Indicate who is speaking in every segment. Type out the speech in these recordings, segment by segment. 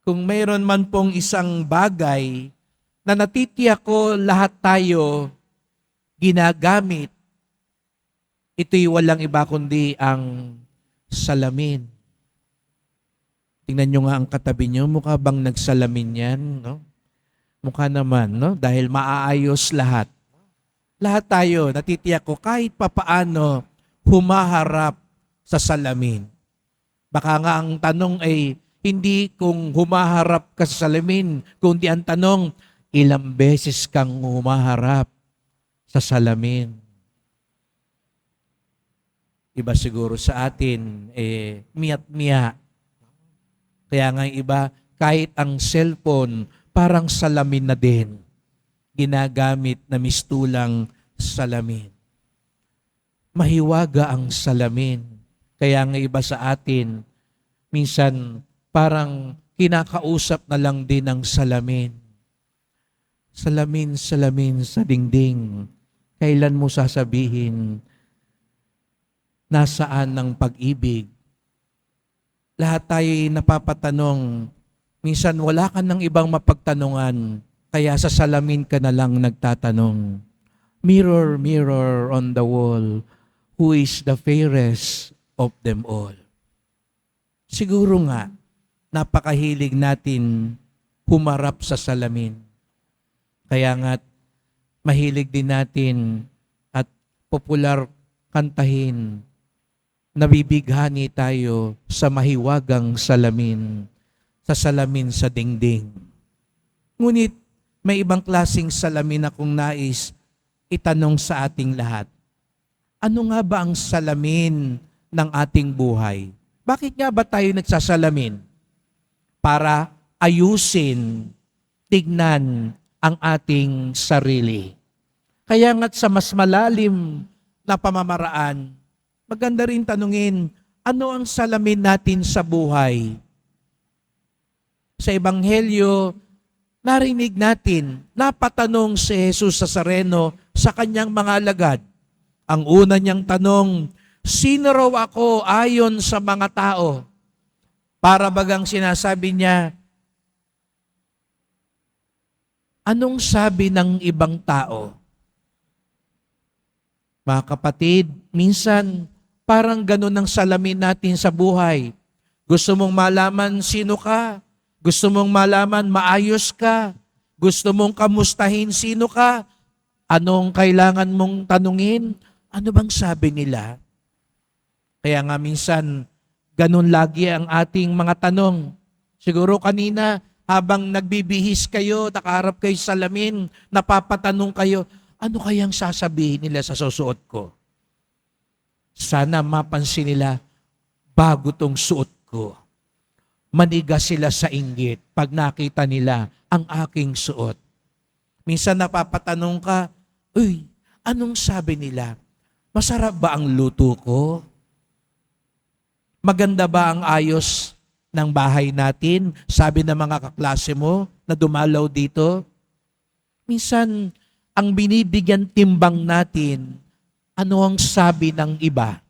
Speaker 1: Kung mayroon man pong isang bagay na natitiyak ko lahat tayo ginagamit, ito'y walang iba kundi ang salamin. Tingnan nyo nga ang katabi nyo, mukha bang nagsalamin yan? No? Mukha naman, no? Dahil maaayos lahat. Lahat tayo, natitiyak ko, kahit papaano, humaharap sa salamin. Baka nga ang tanong ay, hindi kung humaharap ka sa salamin, kundi ang tanong, ilang beses kang humaharap sa salamin. Iba siguro sa atin, miya't-miya. Kaya nga yung iba, kahit ang cellphone, parang salamin na din. Ginagamit na mistulang salamin. Mahiwaga ang salamin. Kaya nga iba sa atin, minsan parang kinakausap na lang din ang salamin. Salamin, salamin sa dingding. Kailan mo sasabihin, nasaan ang pag-ibig? Lahat tayo'y napapatanong, minsan wala ka ng ibang mapagtanungan, kaya sa salamin ka na lang nagtatanong. Mirror, mirror on the wall, who is the fairest of them all? Siguro nga, napakahilig natin humarap sa salamin. Kaya nga, mahilig din natin at popular kantahin, nabibighani tayo sa mahiwagang salamin, sa salamin sa dingding. Ngunit may ibang klaseng salamin akong nais itanong sa ating lahat. Ano nga ba ang salamin ng ating buhay? Bakit nga ba tayo nagsasalamin? Para ayusin, tignan ang ating sarili. Kaya nga't sa mas malalim na pamamaraan, maganda rin tanungin, ano ang salamin natin sa buhay? Sa Ebanghelyo, narinig natin, napatanong si Jesus sa Nazareno sa kanyang mga alagad. Ang una niyang tanong, sino raw ako ayon sa mga tao? Para bagang sinasabi niya, anong sabi ng ibang tao? Mga kapatid, minsan parang ganun ang salamin natin sa buhay. Gusto mong malaman sino ka? Gusto mong malaman maayos ka? Gusto mong kamustahin sino ka? Anong kailangan mong tanungin? Ano bang sabi nila? Kaya nga minsan, ganun lagi ang ating mga tanong. Siguro kanina, habang nagbibihis kayo, nakaharap kayo sa salamin, napapatanong kayo, ano kayang sasabihin nila sa susuot ko? Sana mapansin nila, bago tong suot ko. Manigas sila sa inggit pag nakita nila ang aking suot. Minsan napapatanong ka, uy, anong sabi nila? Masarap ba ang luto ko? Maganda ba ang ayos ng bahay natin? Sabi ng mga kaklase mo na dumalaw dito. Minsan, ang binibigyan timbang natin, ano ang sabi ng iba?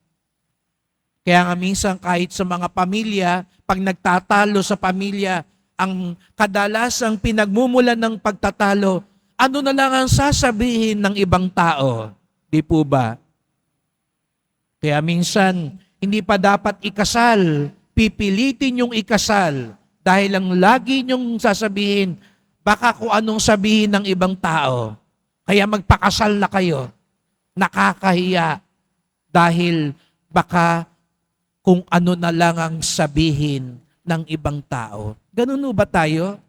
Speaker 1: Kaya nga minsan kahit sa mga pamilya, pag nagtatalo sa pamilya, ang kadalasang pinagmumulan ng pagtatalo, ano na lang ang sasabihin ng ibang tao? Di po ba? Kaya minsan, hindi pa dapat ikasal, pipilitin yung ikasal dahil ang lagi nyong sasabihin, baka kung anong sabihin ng ibang tao. Kaya magpakasal na kayo. Nakakahiya dahil baka kung ano na lang ang sabihin ng ibang tao. Ganun ba tayo?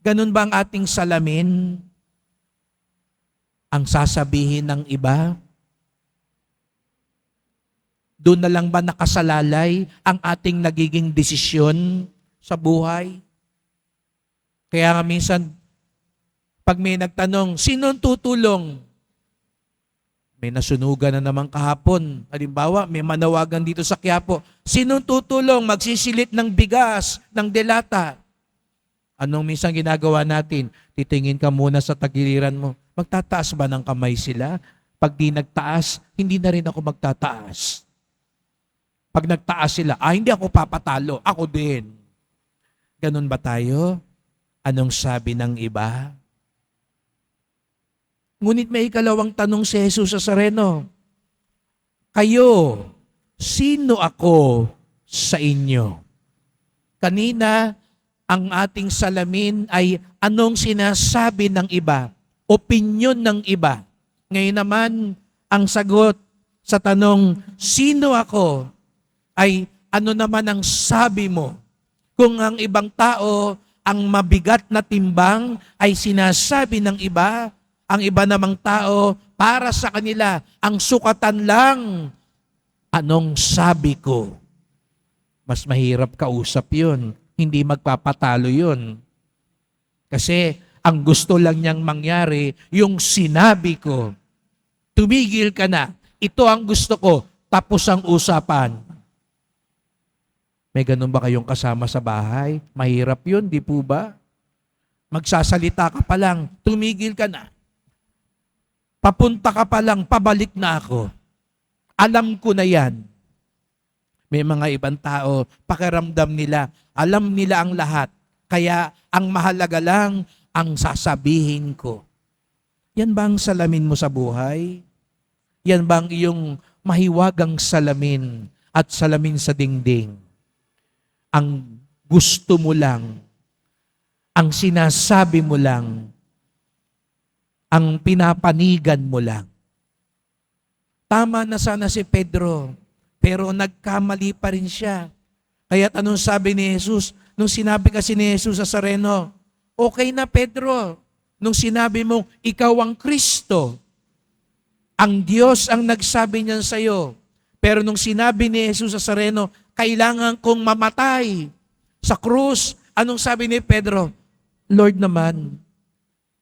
Speaker 1: Ganun ba ang ating salamin? Ang sasabihin ng iba? Doon na lang ba nakasalalay ang ating nagiging desisyon sa buhay? Kaya nga minsan, pag may nagtanong, sino tutulong? May nasunugan na naman kahapon. Halimbawa, may manawagan dito sa Quiapo. Sinong tutulong? Magsisilid ng bigas, ng delata. Anong minsan ginagawa natin? Titingin ka muna sa tagiliran mo. Magtataas ba ng kamay sila? Pag di nagtaas, hindi na rin ako magtataas. Pag nagtaas sila, hindi ako papatalo. Ako din. Ganun ba tayo? Anong sabi ng iba? Ngunit may ikalawang tanong si Jesus Nazareno. Kayo, sino ako sa inyo? Kanina, ang ating salamin ay anong sinasabi ng iba, opinyon ng iba. Ngayon naman, ang sagot sa tanong, sino ako, ay ano naman ang sabi mo? Kung ang ibang tao, ang mabigat na timbang ay sinasabi ng iba, ang iba namang tao, para sa kanila, ang sukatan lang, anong sabi ko? Mas mahirap kausap yun. Hindi magpapatalo yun. Kasi ang gusto lang niyang mangyari, yung sinabi ko. Tumigil ka na. Ito ang gusto ko. Tapos ang usapan. May ganun ba kayong kasama sa bahay? Mahirap yun, di po ba? Magsasalita ka pa lang, tumigil ka na. Papunta ka pa lang, pabalik na ako. Alam ko na yan. May mga ibang tao, pakiramdam nila, alam nila ang lahat. Kaya ang mahalaga lang, ang sasabihin ko. Yan ba ang salamin mo sa buhay? Yan ba ang iyong mahiwagang salamin at salamin sa dingding? Ang gusto mo lang, ang sinasabi mo lang, ang pinapanigan mo lang. Tama na sana si Pedro, pero nagkamali pa rin siya. Kaya't anong sabi ni Jesus? Nung sinabi kasi ni Jesus sa Nazareno, okay na Pedro, nung sinabi mo, ikaw ang Kristo, ang Diyos ang nagsabi niyan sa'yo. Pero nung sinabi ni Jesus sa Nazareno, kailangan kong mamatay sa krus, anong sabi ni Pedro? Lord naman,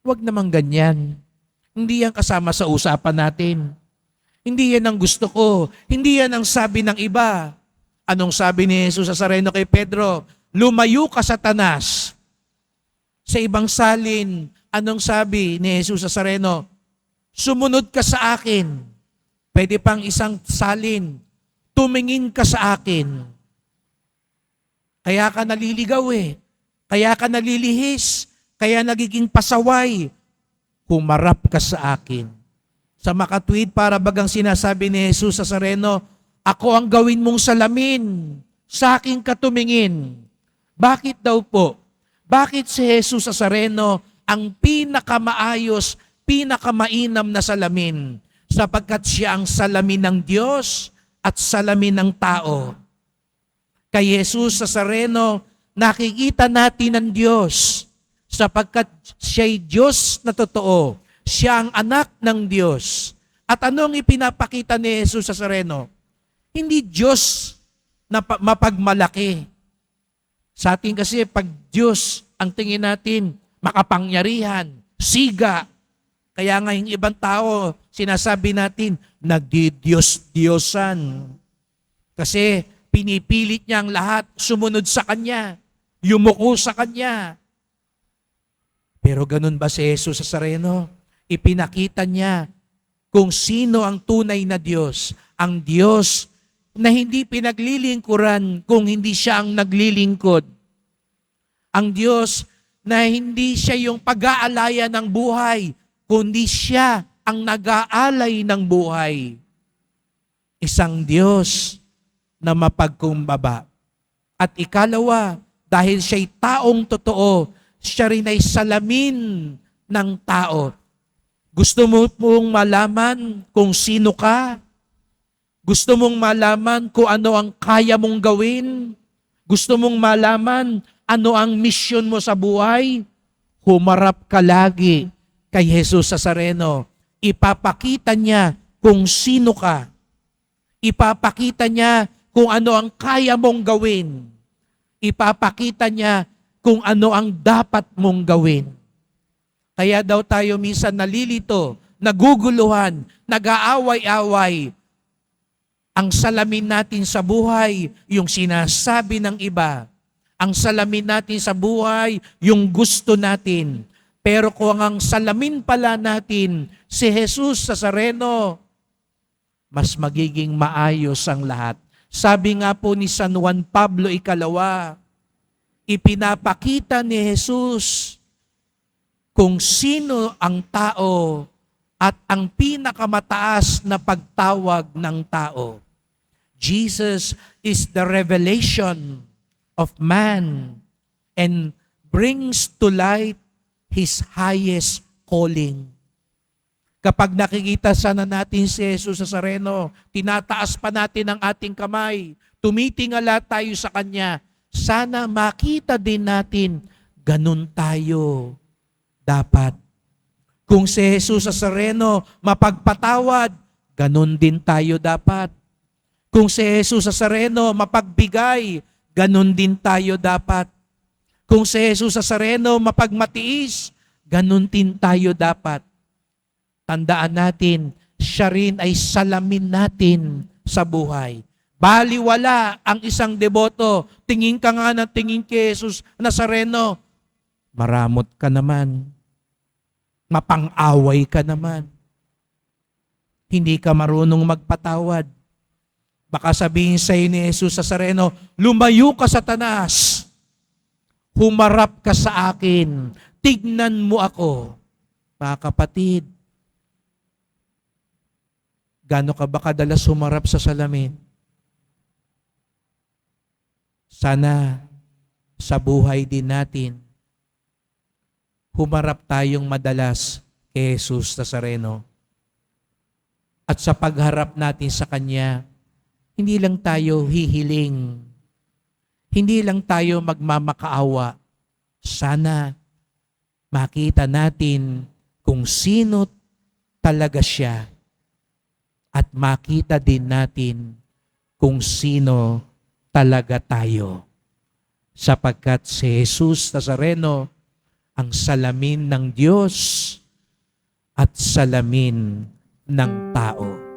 Speaker 1: wag naman ganyan. Hindi yan kasama sa usapan natin. Hindi yan ang gusto ko. Hindi yan ang sabi ng iba. Anong sabi ni Jesus sa Nazareno kay Pedro? Lumayo ka, Satanas. Sa ibang salin, anong sabi ni Jesus sa Nazareno? Sumunod ka sa akin. Pwede pang isang salin, tumingin ka sa akin. Kaya ka naliligaw eh. Kaya ka nalilihis. Kaya nagiging pasaway. Humarap ka sa akin. Sa makatwid, para bagang sinasabi ni Jesus sa Nazareno, ako ang gawin mong salamin, sa aking katumingin. Bakit daw po? Bakit si Jesus sa Nazareno ang pinakamaayos, pinakamainam na salamin? Sapagkat siya ang salamin ng Diyos at salamin ng tao. Kay Jesus sa Nazareno, nakikita natin ang Diyos sapagkat siya'y Diyos na totoo. Siya ang anak ng Diyos. At anong ipinapakita ni Jesus sa Nazareno? Hindi Diyos na mapagmalaki. Sa atin kasi, pag Diyos, ang tingin natin, makapangyarihan, siga. Kaya nga yung ibang tao, sinasabi natin, nagdidiyos-diyosan. Kasi pinipilit niya ang lahat sumunod sa Kanya, yumuko sa Kanya. Pero ganun ba si Jesus sa Nazareno? Ipinakita niya kung sino ang tunay na Diyos. Ang Diyos na hindi pinaglilingkuran kung hindi siya ang naglilingkod. Ang Diyos na hindi siya yung pag-aalaya ng buhay, kundi siya ang nag-aalay ng buhay. Isang Diyos na mapagkumbaba. At ikalawa, dahil siya'y taong totoo, siya rin ay salamin ng tao. Gusto mo pong malaman kung sino ka? Gusto mong malaman kung ano ang kaya mong gawin? Gusto mong malaman ano ang misyon mo sa buhay? Humarap ka lagi kay Jesus Nazareno. Ipapakita niya kung sino ka. Ipapakita niya kung ano ang kaya mong gawin. Ipapakita niya kung ano ang dapat mong gawin. Kaya daw tayo minsan nalilito, naguguluhan, nag-aaway-away. Ang salamin natin sa buhay, yung sinasabi ng iba. Ang salamin natin sa buhay, yung gusto natin. Pero kung ang salamin pala natin, si Jesus Nazareno, mas magiging maayos ang lahat. Sabi nga po ni San Juan Pablo II, ipinapakita ni Jesus kung sino ang tao at ang pinakamataas na pagtawag ng tao. Jesus is the revelation of man and brings to light His highest calling. Kapag nakikita sana natin si Jesus Nazareno, tinataas pa natin ang ating kamay, tumitingala tayo sa Kanya, sana makita din natin, ganun tayo dapat. Kung si Jesus Nazareno mapagpatawad, ganun din tayo dapat. Kung si Jesus Nazareno mapagbigay, ganun din tayo dapat. Kung si Jesus Nazareno mapagmatiis, ganun din tayo dapat. Tandaan natin, siya rin ay salamin natin sa buhay. Baliwala ang isang deboto, tingin ka nga ng tingin kay Jesus Nazareno, maramot ka naman, mapang-away ka naman, hindi ka marunong magpatawad. Baka sabihin sa ni Jesus Nazareno, lumayo ka Satanas, humarap ka sa akin, tignan mo ako. Mga kapatid, gaano ka ba kadalas humarap sa salamin? Sana sa buhay din natin, humarap tayong madalas kay Jesus Nazareno. At sa pagharap natin sa Kanya, hindi lang tayo hihiling, hindi lang tayo magmamakaawa. Sana makita natin kung sino talaga siya at makita din natin kung sino talaga tayo. Sapagkat si Jesus Nazareno ang salamin ng Diyos at salamin ng tao.